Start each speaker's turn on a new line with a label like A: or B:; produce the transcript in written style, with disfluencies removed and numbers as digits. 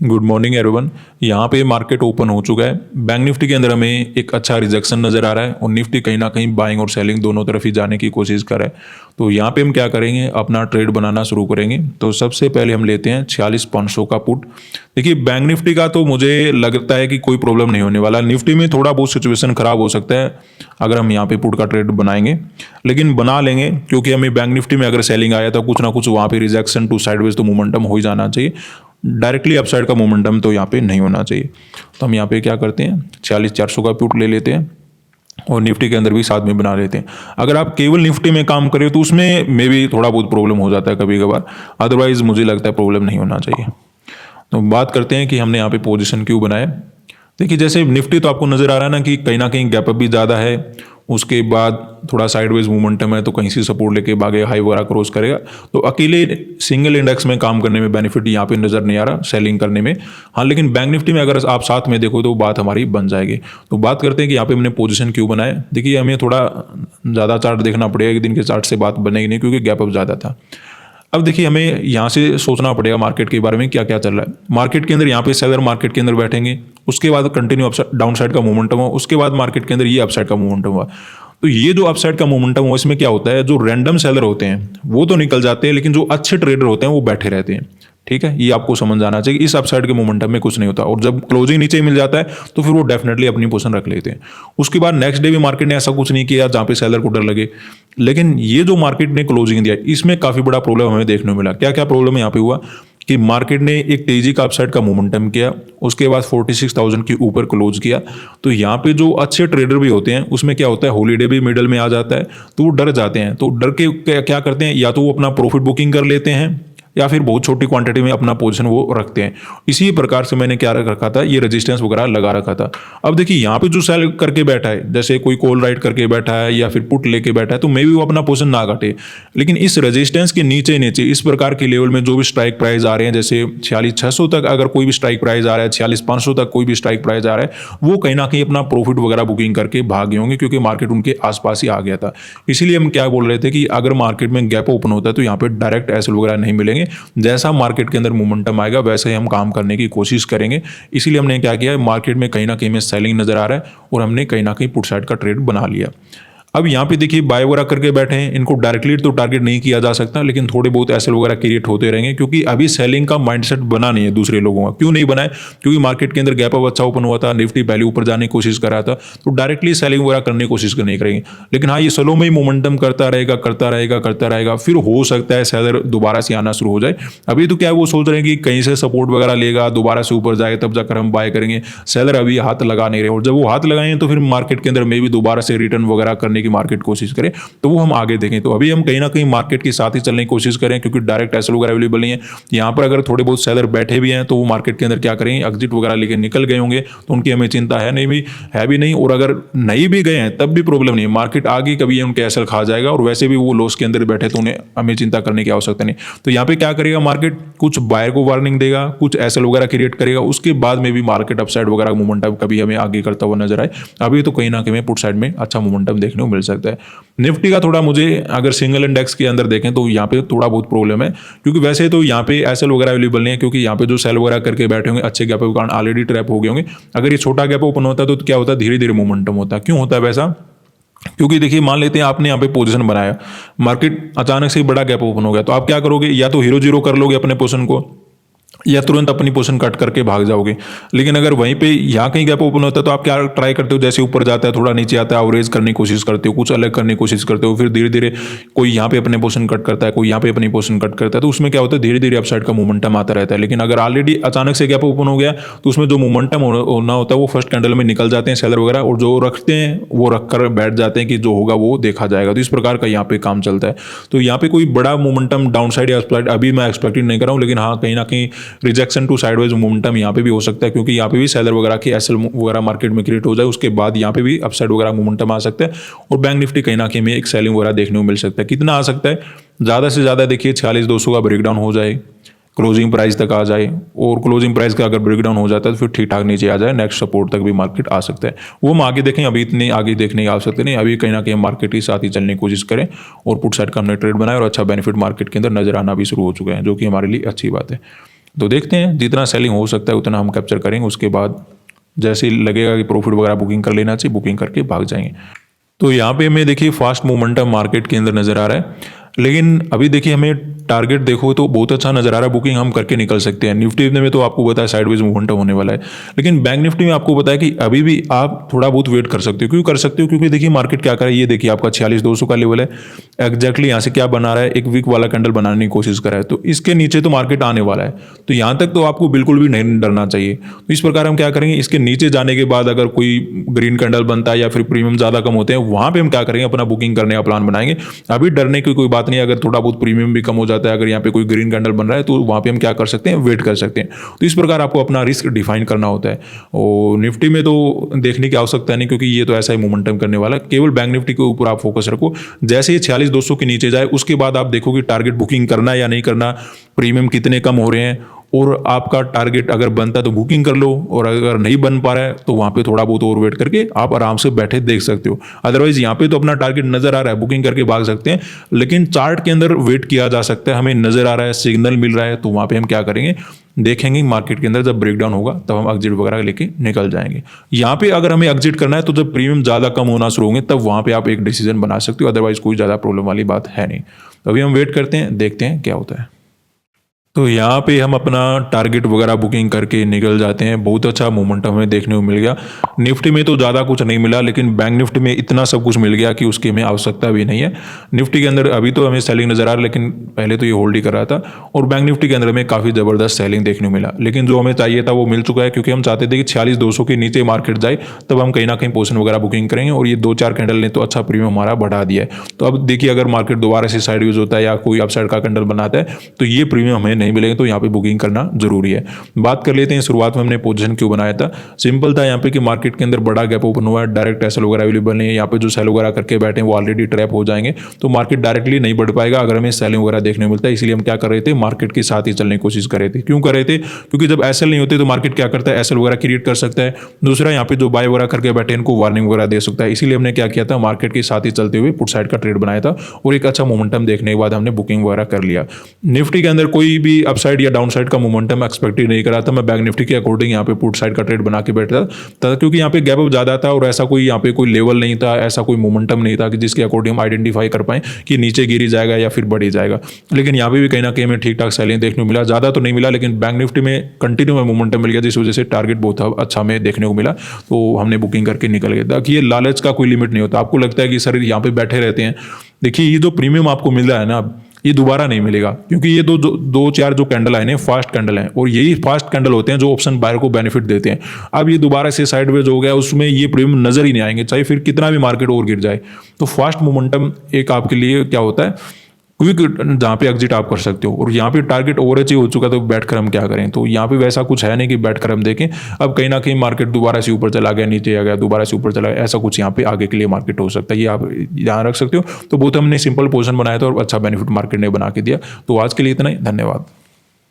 A: Good morning everyone. यहाँ पे market open हो चुका है। बैंक निफ्टी के अंदर हमें एक अच्छा रिजेक्शन नज़र आ रहा है और निफ्टी कहीं ना कहीं बाइंग और सेलिंग दोनों तरफ ही जाने की कोशिश कर रहा है। तो यहाँ पे हम क्या करेंगे, अपना ट्रेड बनाना शुरू करेंगे। तो सबसे पहले हम लेते हैं 46,500 का पुट। देखिए बैंक निफ्टी का तो मुझे लगता है कि कोई प्रॉब्लम नहीं होने वाला। निफ्टी में थोड़ा बहुत सिचुएशन खराब हो सकता है अगर हम यहाँ पे पुट का ट्रेड बनाएंगे, लेकिन बना लेंगे क्योंकि हमें बैंक निफ्टी में अगर सेलिंग आया तो कुछ ना कुछ वहाँ पे रिजेक्शन टू साइडवेज तो मोमेंटम हो ही जाना चाहिए। डायरेक्टली अपसाइड का मोमेंटम तो यहाँ पे नहीं होना चाहिए। तो हम यहाँ पे क्या करते हैं, 46,400 का पुट ले लेते हैं और निफ्टी के अंदर भी साथ में बना लेते हैं। अगर आप केवल निफ्टी में काम करें तो उसमें मे भी थोड़ा बहुत प्रॉब्लम हो जाता है कभी कभार, अदरवाइज मुझे लगता है प्रॉब्लम नहीं होना चाहिए। तो बात करते हैं कि हमने यहाँ पे पोजीशन क्यों बनाया। देखिए जैसे निफ्टी तो आपको नज़र आ रहा है ना कि कहीं ना कहीं गैप अप भी ज़्यादा है, उसके बाद थोड़ा साइडवेज मूवमेंटम है तो कहीं से सपोर्ट लेके भागे हाई वगैरह क्रॉस करेगा। तो अकेले सिंगल इंडेक्स में काम करने में बेनिफिट यहाँ पे नज़र नहीं आ रहा सेलिंग करने में। हाँ लेकिन बैंक निफ्टी में अगर आप साथ में देखो तो बात हमारी बन जाएगी। तो बात करते हैं कि यहाँ पे हमने पोजीशन क्यों बनाया। देखिए हमें थोड़ा ज़्यादा चार्ट देखना पड़ेगा, एक दिन के चार्ट से बात बनेगी नहीं क्योंकि गैप अप ज़्यादा था। अब देखिए हमें यहाँ से सोचना पड़ेगा मार्केट के बारे में क्या क्या चल रहा है। मार्केट के अंदर यहाँ पे सेलर मार्केट के अंदर बैठेंगे, उसके बाद कंटिन्यू अपसाइड डाउन साइड का मोमेंटम हुआ, उसके बाद मार्केट के अंदर ये अपसाइड का मोमेंटम हुआ। तो ये जो अपसाइड का मोमेंटम हुआ इसमें क्या होता है, जो रैंडम सेलर होते हैं वो तो निकल जाते हैं लेकिन जो अच्छे ट्रेडर होते हैं वो बैठे रहते हैं। ठीक है, ये आपको समझ आना चाहिए। इस अपसाइड के मोमेंटम में कुछ नहीं होता और जब क्लोजिंग नीचे मिल जाता है तो फिर वो डेफिनेटली अपनी पोजीशन रख लेते हैं। उसके बाद नेक्स्ट डे भी मार्केट ने ऐसा कुछ नहीं किया जहां पे सेलर को डर लगे, लेकिन ये जो मार्केट ने क्लोजिंग दिया इसमें काफी बड़ा प्रॉब्लम हमें देखने को मिला। क्या क्या प्रॉब्लम यहाँ पे हुआ कि मार्केट ने एक तेजी का अपसाइड का मोमेंटम किया, उसके बाद 46,000 के ऊपर क्लोज किया। तो यहाँ पे जो अच्छे ट्रेडर भी होते हैं उसमें क्या होता है, हॉलीडे भी मिडल में आ जाता है तो वो डर जाते हैं। तो डर के क्या करते हैं, या तो वो अपना प्रॉफिट बुकिंग कर लेते हैं या फिर बहुत छोटी क्वांटिटी में अपना पोजीशन वो रखते हैं। इसी प्रकार से मैंने क्या रखा था, ये रेजिस्टेंस वगैरह लगा रखा था। अब देखिए यहाँ पे जो सेल करके बैठा है, जैसे कोई कॉल राइट करके बैठा है या फिर पुट लेके बैठा है, तो मे भी वो अपना पोजीशन ना काटे, लेकिन इस रेजिस्टेंस के नीचे नीचे इस प्रकार के लेवल में जो भी स्ट्राइक प्राइस आ रहे हैं, जैसे 46,600 तक अगर कोई भी स्ट्राइक प्राइस आ रहा है, 46,500 तक कोई भी स्ट्राइक प्राइस आ रहा है, वो कहीं ना कहीं अपना प्रॉफिट वगैरह बुकिंग करके भागे होंगे क्योंकि मार्केट उनके आसपास ही आ गया था। इसीलिए हम क्या बोल रहे थे कि अगर मार्केट में गैप ओपन होता है तो यहाँ पे डायरेक्ट एसएल वगैरह नहीं मिलेंगे, जैसा मार्केट के अंदर मोमेंटम आएगा वैसे ही हम काम करने की कोशिश करेंगे। इसीलिए हमने क्या किया, मार्केट में कहीं ना कहीं में सेलिंग नजर आ रहा है और हमने कहीं ना कहीं पुट साइड का ट्रेड बना लिया। अब यहाँ पे देखिए बाय वगैरह करके बैठे हैं, इनको डायरेक्टली तो टारगेट नहीं किया जा सकता, लेकिन थोड़े बहुत एसएल वगैरह क्रिएट होते रहेंगे क्योंकि अभी सेलिंग का माइंडसेट बना नहीं है दूसरे लोगों का। क्यों नहीं बना है, क्योंकि मार्केट के अंदर गैप अप अच्छा ओपन हुआ था, निफ्टी पहले ऊपर जाने की कोशिश कर रहा था, तो डायरेक्टली सेलिंग वगैरह करने की कोशिश नहीं करेंगे। लेकिन हाँ ये स्लो में ही मोमेंटम करता रहेगा करता रहेगा करता रहेगा, फिर हो सकता है सेलर दोबारा से आना शुरू हो जाए। अभी तो क्या वो सोच रहे हैं कि कहीं से सपोर्ट वगैरह लेगा, दोबारा से ऊपर जाए तब जाकर हम बाय करेंगे। सेलर अभी हाथ लगा नहीं रहे और जब वो हाथ लगाएंगे तो फिर मार्केट के अंदर में भी दोबारा से रिटर्न वगैरह करने की मार्केट कोशिश करें तो वो हम आगे देखें। तो अभी हम कहीं ना कहीं मार्केट के साथ ही चलने की कोशिश करें क्योंकि डायरेक्ट एसएल वगैरह अवेलेबल नहीं है। यहाँ पर अगर थोड़े बहुत सेलर बैठे भी हैं तो वो मार्केट के अंदर क्या करेंगे, एग्जिट वगैरह लेके निकल गए होंगे तो उनकी हमें चिंता है भी नहीं। और अगर नहीं भी गए हैं तब भी प्रॉब्लम नहीं है, मार्केट आगे कभी उनके एसएल खा जाएगा और वैसे भी वो लॉस के अंदर बैठे तो उन्हें हमें चिंता करने की आवश्यकता नहीं। तो यहाँ पे क्या करेगा मार्केट, कुछ बायर को वार्निंग देगा, कुछ एसएल वगैरह क्रिएट करेगा, उसके बाद में भी मार्केट अपसाइड वगैरह मोमेंटम कभी हमें आगे करता हुआ नजर आए। अभी तो कहीं ना कहीं पुट साइड में अच्छा मोमेंटम देखने को मिल सकता है। निफ्टी का थोड़ा मुझे अगर सिंगल इंडेक्स के अंदर देखें तो यहाँ पे थोड़ा बहुत प्रॉब्लम है क्योंकि वैसे तो यहाँ पे एसएल वगैरह अवेलेबल नहीं है क्योंकि यहाँ पे जो सेल वगैरह करके बैठे होंगे अच्छे गैप के कारण ऑलरेडी ट्रैप हो गए होंगे। अगर ये छोटा गैप ओपन होता है तो क्या होता है, धीरे धीरे मोमेंटम होता है। क्यों होता है वैसा, क्योंकि देखिए मान लेते हैं आपने यहाँ पे पोजीशन बनाया, मार्केट अचानक से बड़ा गैप ओपन हो गया तो आप क्या करोगे, या तो हीरो जीरो कर लोगे अपने पोजीशन को या तुरंत अपनी पोजीशन कट करके भाग जाओगे। लेकिन अगर वहीं पे यहाँ कहीं गैप ओपन होता है तो आप क्या ट्राई करते हो, जैसे ऊपर जाता है थोड़ा नीचे आता है एवरेज करने की कोशिश करते हो, कुछ अलग करने की कोशिश करते हो, फिर धीरे धीरे कोई यहाँ पे अपने पोजीशन कट करता है, कोई यहाँ पे अपनी पोजीशन कट करता है, तो उसमें क्या होता है धीरे धीरे अपसाइड का मोमेंटम आता रहता है। लेकिन अगर ऑलरेडी अचानक से गैप ओपन हो गया तो उसमें जो मोमेंटम होना होता है वो फर्स्ट कैंडल में निकल जाते हैं सेलर वगैरह, और जो रखते हैं वो रख कर बैठ जाते हैं कि जो होगा वो देखा जाएगा। तो इस प्रकार का यहाँ पे काम चलता है। तो यहाँ पे कोई बड़ा मोमेंटम डाउन साइड या अपसाइड अभी मैं एक्सपेक्टेड नहीं कर रहा हूँ, लेकिन हाँ कहीं ना कहीं रिजेक्शन टू साइडवेज मोमेंटम यहाँ पे भी हो सकता है क्योंकि यहाँ पे भी सेलर वगैरह की एसएल वगैरह मार्केट में क्रिएट हो जाए, उसके बाद यहाँ पे भी अपसाइड वगैरह मोमेंटम आ सकता है और बैंक निफ्टी कहीं ना कहीं में एक सेलिंग वगैरह देखने को मिल सकता है। कितना आ सकता है, ज़्यादा से ज़्यादा देखिए 46,200 का ब्रेकडाउन हो जाए, क्लोजिंग प्राइस तक आ जाए, और क्लोजिंग प्राइस का अगर ब्रेकडाउन हो जाता है तो फिर ठीक ठाक नीचे आ जाए, नेक्स्ट सपोर्ट तक भी मार्केट आ सकता है। वो हम आगे देखें, अभी इतने आगे देखने की आवश्यकता नहीं, अभी कहीं ना कहीं मार्केट के साथ ही चलने की कोशिश करें और पुट साइड का हमने ट्रेड बनाया और अच्छा बेनिफिट मार्केट के अंदर नजर आना भी शुरू हो चुका है, जो कि हमारे लिए अच्छी बात है। तो देखते हैं, जितना सेलिंग हो सकता है उतना हम कैप्चर करेंगे। उसके बाद जैसे ही लगेगा कि प्रॉफिट वगैरह बुकिंग कर लेना चाहिए, बुकिंग करके भाग जाएंगे। तो यहाँ पे हमें देखिए फास्ट मोमेंटम मार्केट के अंदर नज़र आ रहा है, लेकिन अभी देखिए हमें टारगेट देखो तो बहुत अच्छा नजर आ रहा है, बुकिंग हम करके निकल सकते हैं। निफ्टी में तो आपको पता है साइडवेज मूवमेंट होने वाला है, लेकिन बैंक निफ्टी में आपको पता है कि अभी भी आप थोड़ा बहुत वेट कर सकते हो। क्यों कर सकते हो? क्योंकि देखिए मार्केट क्या करे, ये देखिए आपका 46,200 का लेवल है, एग्जैक्टली यहाँ से क्या बना रहा है, एक वीक वाला कैंडल बनाने की कोशिश कर रहा है, तो इसके नीचे तो मार्केट आने वाला है। तो यहाँ तक तो आपको बिल्कुल भी नहीं डरना चाहिए। तो इस प्रकार हम क्या करेंगे, इसके नीचे जाने के बाद अगर कोई ग्रीन कैंडल बनता है या फिर प्रीमियम ज़्यादा कम होते हैं, वहाँ पर हम क्या करेंगे, अपना बुकिंग करने का प्लान बनाएंगे। अभी डरने की कोई बात नहीं। अगर थोड़ा बहुत प्रीमियम भी कम हो जाता है, अगर यहाँ पे कोई ग्रीन कैंडल बन रहा है, तो वहाँ पे हम क्या कर सकते हैं, वेट कर सकते हैं। तो इस प्रकार आपको अपना रिस्क डिफाइन करना होता है। और निफ्टी में तो देखने की आवश्यकता नहीं, क्योंकि ये तो ऐसा ही मोमेंटम करने वाला है। केवल बैंक निफ्टी के ऊपर आप फोकस रखो। जैसे ही 46,200 के नीचे जाए, उसके बाद आप देखो कि टारगेट बुकिंग करना है या नहीं करना, प्रीमियम कितने कम हो रहे हैं, और आपका टारगेट अगर बनता है तो बुकिंग कर लो, और अगर नहीं बन पा रहा है तो वहाँ पे थोड़ा बहुत और वेट करके आप आराम से बैठे देख सकते हो। अदरवाइज यहाँ पे तो अपना टारगेट नजर आ रहा है, बुकिंग करके भाग सकते हैं, लेकिन चार्ट के अंदर वेट किया जा सकता है। हमें नजर आ रहा है, सिग्नल मिल रहा है, तो वहाँ पे हम क्या करेंगे, देखेंगे मार्केट के अंदर जब ब्रेकडाउन होगा तब हम एग्जिट वगैरह लेके निकल जाएंगे। यहाँ पे अगर हमें एग्जिट करना है तो जब प्रीमियम ज़्यादा कम होना शुरू होंगे तब वहाँ पे आप एक डिसीजन बना सकते हो, अदरवाइज कोई ज़्यादा प्रॉब्लम वाली बात है नहीं। तो अभी हम वेट करते हैं, देखते हैं क्या होता है। तो यहाँ पे हम अपना टारगेट वगैरह बुकिंग करके निकल जाते हैं। बहुत अच्छा मोमेंटम हमें देखने को मिल गया। निफ्टी में तो ज़्यादा कुछ नहीं मिला, लेकिन बैंक निफ्टी में इतना सब कुछ मिल गया कि उसकी हमें आवश्यकता भी नहीं है। निफ्टी के अंदर अभी तो हमें सेलिंग नज़र आ रहा है, लेकिन पहले तो ये होल्ड ही कर रहा था। और बैंक निफ्टी के अंदर हमें काफ़ी ज़बरदस्त सेलिंग देखने को मिला, लेकिन जो हमें चाहिए था वो मिल चुका है, क्योंकि हम चाहते थे कि 46,200 के नीचे मार्केट जाए, तब हम कहीं ना कहीं पोजीशन वगैरह बुकिंग करेंगे। और ये 2-4 कैंडल ने तो अच्छा प्रीमियम हमारा बढ़ा दिया है। तो अब देखिए, अगर मार्केट दोबारा से साइड यूज होता है या कोई अपसाइड का कैंडल बनाता है, तो ये प्रीमियम हमें नहीं मिलेगा। तो यहाँ पे बुकिंग करना जरूरी है। बात कर लेते हैं शुरुआत में हमने पोजीशन क्यों बनाया था। सिंपल था यहाँ पे कि मार्केट के अंदर बड़ा गैप ओपन हुआ है, डायरेक्ट एसएल वगैरह अवेलेबल नहीं है। यहाँ पे जो सेल वगैरह करके बैठे हैं वो ऑलरेडी ट्रैप हो जाएंगे, तो मार्केट डायरेक्टली नहीं बढ़ पाएगा अगर हमें सेलिंग वगैरह देखने को मिलता है। इसलिए हम क्या कर रहे थे, मार्केट के साथ ही चलने की कोशिश कर रहे थे। क्यों कर रहे थे? क्योंकि जब एसएल नहीं होते तो मार्केट क्या करता है, एसएल वगैरह क्रिएट कर सकता है। दूसरा, यहाँ पे जो बाय वगैरह करके बैठे इनको वार्निंग वगैरह दे सकता है। इसीलिए हमने क्या किया था, मार्केट के साथ ही चलते हुए पुट साइड का ट्रेड बनाया था, और एक अच्छा मोमेंटम देखने के बाद हमने बुकिंग वगैरह कर लिया। निफ्टी के अंदर कोई भी अपसाइड या डाउन साइड का मोमेंटम एक्सपेक्ट नहीं करा था। मैं बैंक निफ्टी के अकॉर्डिंग यहाँ पे पुट साइड का ट्रेड बना के बैठा था, क्योंकि यहाँ पे गैप अप ज़्यादा था और ऐसा कोई यहाँ पे कोई लेवल नहीं था, ऐसा कोई मोमेंटम नहीं था कि जिसके अकॉर्डिंग हम आइडेंटिफाई कर पाएं कि नीचे गिरी जाएगा या फिर बढ़ी जाएगा। लेकिन यहाँ पे भी कहीं ना कहीं हमें ठीक ठाक सेलिंग देखने को मिला, ज़्यादा तो नहीं मिला, लेकिन बैंक निफ्टी में कंटिन्यू में मोमेंटम मिल गया, जिस वजह से टारगेट बहुत अच्छा हमें देखने को मिला। तो हमने बुकिंग करके निकल गए। ताकि ये लालच का कोई लिमिट नहीं होता। आपको लगता है कि सर यहाँ पे बैठे रहते हैं, देखिए ये जो प्रीमियम आपको मिल रहा है ना, ये दोबारा नहीं मिलेगा, क्योंकि ये दो चार जो कैंडल आए हैं फास्ट कैंडल हैं, और यही फास्ट कैंडल होते हैं जो ऑप्शन बायर को बेनिफिट देते हैं। अब ये दोबारा से साइडवेज हो गया, उसमें ये प्रीमियम नजर ही नहीं आएंगे, चाहे फिर कितना भी मार्केट और गिर जाए। तो फास्ट मोमेंटम एक आपके लिए क्या होता है, क्विक, जहाँ पे एग्जिट आप कर सकते हो। और यहाँ पे टारगेट ओवर अचीव हो चुका, तो बैठकर हम क्या करें। तो यहाँ पे वैसा कुछ है नहीं कि बैठकर हम देखें। अब कहीं ना कहीं मार्केट दोबारा से ऊपर चला गया, नीचे आ गया, दोबारा से ऊपर चला गया, ऐसा कुछ यहाँ पे आगे के लिए मार्केट हो सकता है, ये आप ध्यान रख सकते हो। तो बहुत हमने सिंपल पोजीशन बनाया था और अच्छा बेनिफिट मार्केट ने बना के दिया। तो आज के लिए इतना ही, धन्यवाद।